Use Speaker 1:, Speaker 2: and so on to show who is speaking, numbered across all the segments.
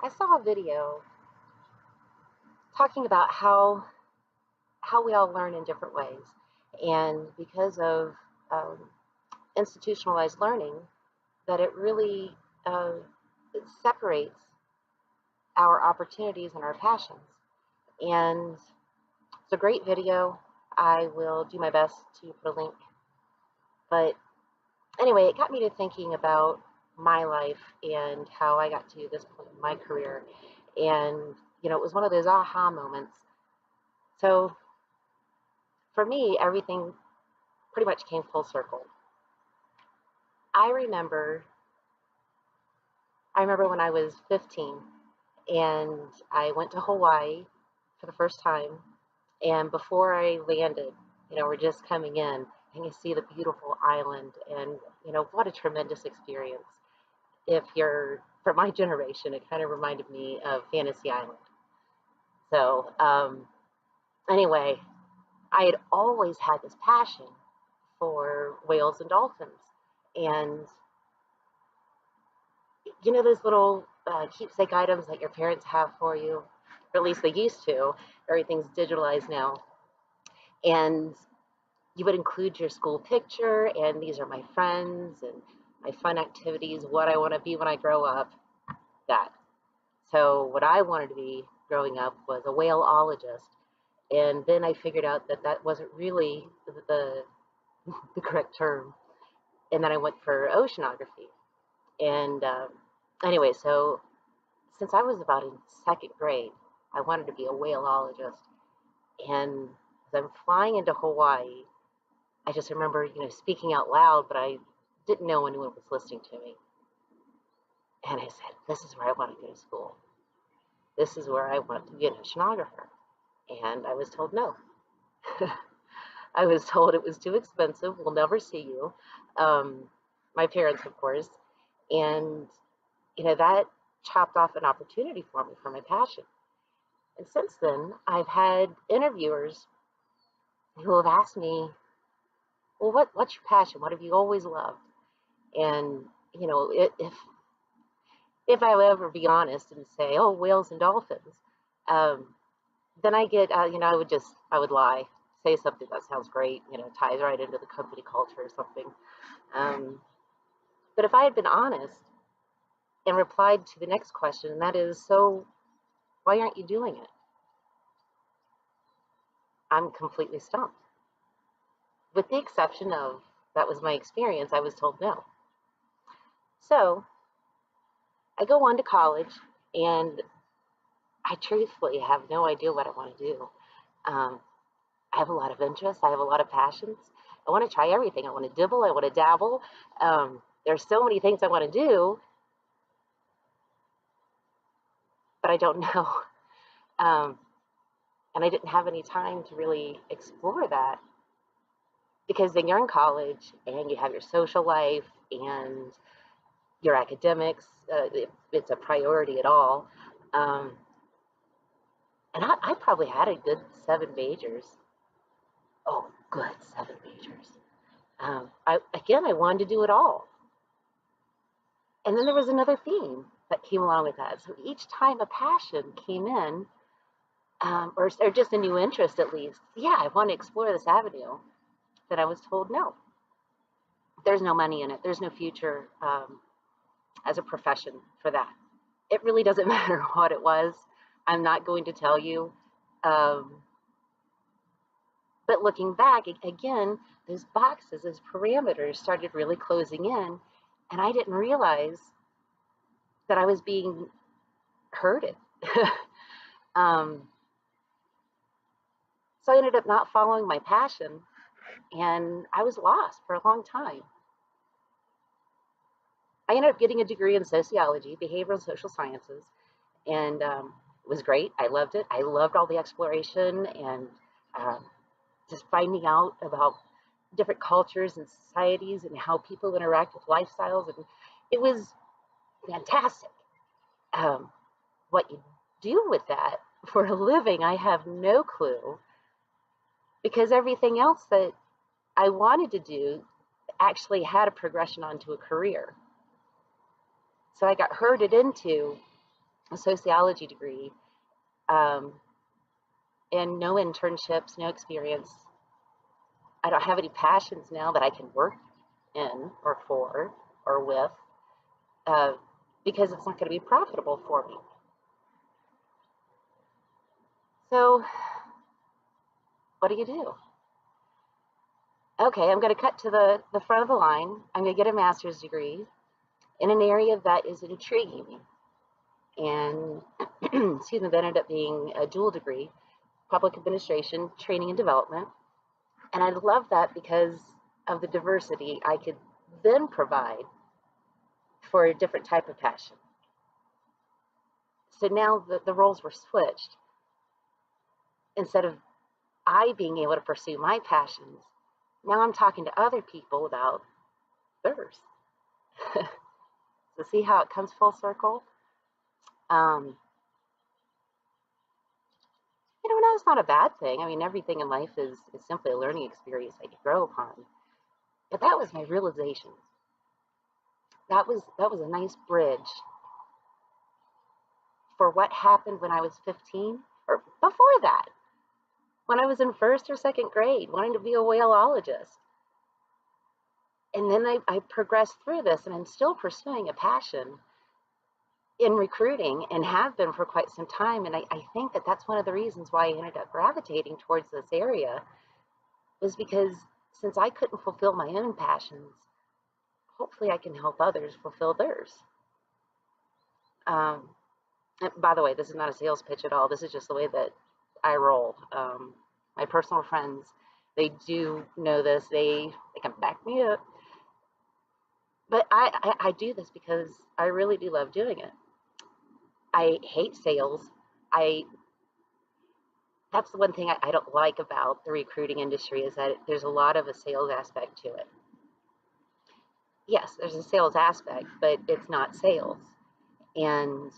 Speaker 1: I saw a video talking about how we all learn in different ways, and because of um, institutionalized learning, that it really it separates our opportunities and our passions. And it's a great video. I will do my best to put a link. But anyway, it got me to thinking about my life and how I got to this point in my career. And, it was one of those aha moments. So for me, everything pretty much came full circle. I remember I remember when I was 15 and I went to Hawaii for the first time. And before I landed, we're just coming in and you see the beautiful island, and what a tremendous experience. If you're from my generation, it kind of reminded me of Fantasy Island. So anyway, I had always had this passion for whales and dolphins. And those little keepsake items that your parents have for you, or at least they used to. Everything's digitalized now. And you would include your school picture, and these are my friends and my fun activities, what I want to be when I grow up, that. So what I wanted to be growing up was a whaleologist. And then I figured out that that wasn't really the correct term. And then I went for oceanography. And anyway, so since I was about in second grade, I wanted to be a whaleologist. And as I'm flying into Hawaii, I just remember, speaking out loud, but I didn't know anyone was listening to me. And I said, this is where I want to go to school. This is where I want to be an oceanographer. And I was told no. I was told it was too expensive. We'll never see you. My parents, of course. And, that chopped off an opportunity for me for my passion. And since then, I've had interviewers who have asked me, well, what's your passion? What have you always loved? And, if I would ever be honest and say, oh, whales and dolphins, then I get, I would lie, say something that sounds great, ties right into the company culture or something. But if I had been honest and replied to the next question, and that is, so why aren't you doing it? I'm completely stumped. With the exception of that was my experience, I was told no. So I go on to college, and I truthfully have no idea what I want to do. Um, I have a lot of interests. I have a lot of passions. I want to try everything. I want to dibble. I want to dabble. There's so many things I want to do, but I don't know. And I didn't have any time to really explore that, because then you're in college and you have your social life and your academics. It's a priority at all. And I probably had a good 7 majors. Oh, good 7 majors. I wanted to do it all. And then there was another theme that came along with that. So each time a passion came in, or just a new interest at least, yeah, I want to explore this avenue, that I was told no. There's no money in it. There's no future as a profession for that. It really doesn't matter what it was. I'm not going to tell you. But looking back, again, those boxes, those parameters started really closing in, and I didn't realize that I was being herded. So I ended up not following my passion, and I was lost for a long time. I ended up getting a degree in sociology, behavioral and social sciences, and it was great. I loved it. I loved all the exploration and just finding out about different cultures and societies and how people interact with lifestyles, and it was fantastic. What you do with that for a living, I have no clue, because everything else that I wanted to do actually had a progression onto a career. So I got herded into a sociology degree, um, and no internships, no experience. I don't have any passions now that I can work in or for or with, uh, because it's not going to be profitable for me. So, what do you do? Okay, I'm going to cut to the front of the line. I'm going to get a master's degree in an area that is intriguing me. And, excuse me, that ended up being a dual degree, public administration, training and development. And I love that because of the diversity I could then provide for a different type of passion. So now the roles were switched. Instead of I being able to pursue my passions, now I'm talking to other people about theirs. So see how it comes full circle? Um, no, it's not a bad thing. I mean, everything in life is simply a learning experience that you grow upon. But that was my realization. That was a nice bridge for what happened when I was 15, or before that, when I was in first or second grade, wanting to be a whaleologist. And then I progressed through this, and I'm still pursuing a passion in recruiting and have been for quite some time. And I think that that's one of the reasons why I ended up gravitating towards this area, was because since I couldn't fulfill my own passions, hopefully I can help others fulfill theirs. Um, by the way, this is not a sales pitch at all. This is just the way that I roll. My personal friends, they do know this. They can back me up. But I do this because I really do love doing it. I hate sales. I That's the one thing I don't like about the recruiting industry, is that there's a lot of a sales aspect to it. Yes, there's a sales aspect, but it's not sales. And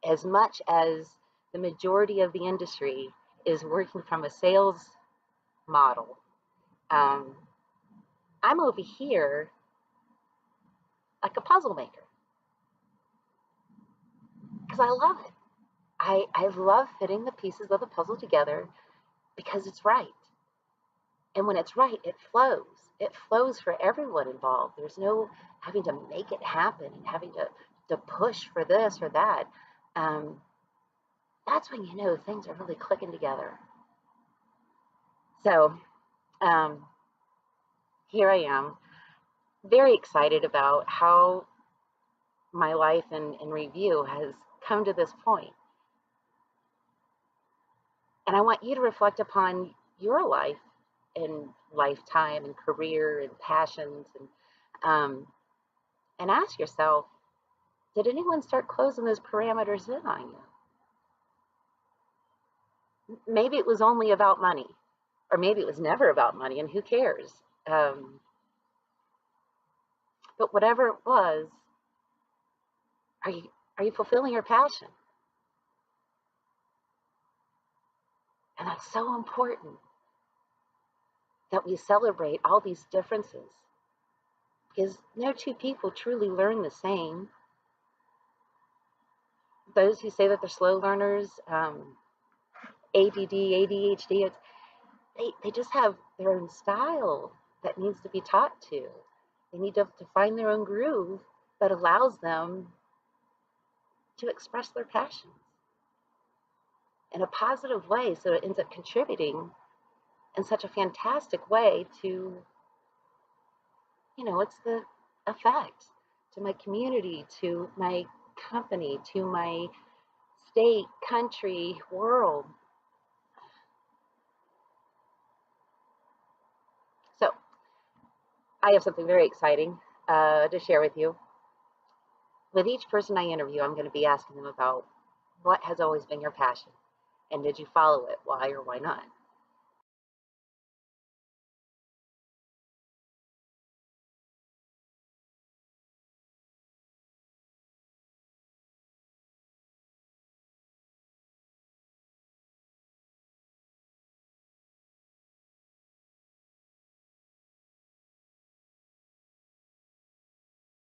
Speaker 1: as much as the majority of the industry is working from a sales model, um, I'm over here like a puzzle maker because I love it. I love fitting the pieces of the puzzle together because it's right. And when it's right, it flows. It flows for everyone involved. There's no having to make it happen and having to push for this or that. Um, that's when you know things are really clicking together. So um, here I am, very excited about how my life in review has come to this point. And I want you to reflect upon your life and lifetime and career and passions, um, and ask yourself, did anyone start closing those parameters in on you? Maybe it was only about money, or maybe it was never about money, and who cares? But whatever it was, are you are you fulfilling your passion? And that's so important that we celebrate all these differences, because no two people truly learn the same. Those who say that they're slow learners, ADD, ADHD, they just have their own style that needs to be taught to. They need to find their own groove that allows them to express their passions in a positive way, so it ends up contributing in such a fantastic way to, it's the effect to my community, to my company, to my state, country, world. So I have something very exciting to share with you. With each person I interview, I'm going to be asking them about what has always been your passion, and did you follow it? Why or why not?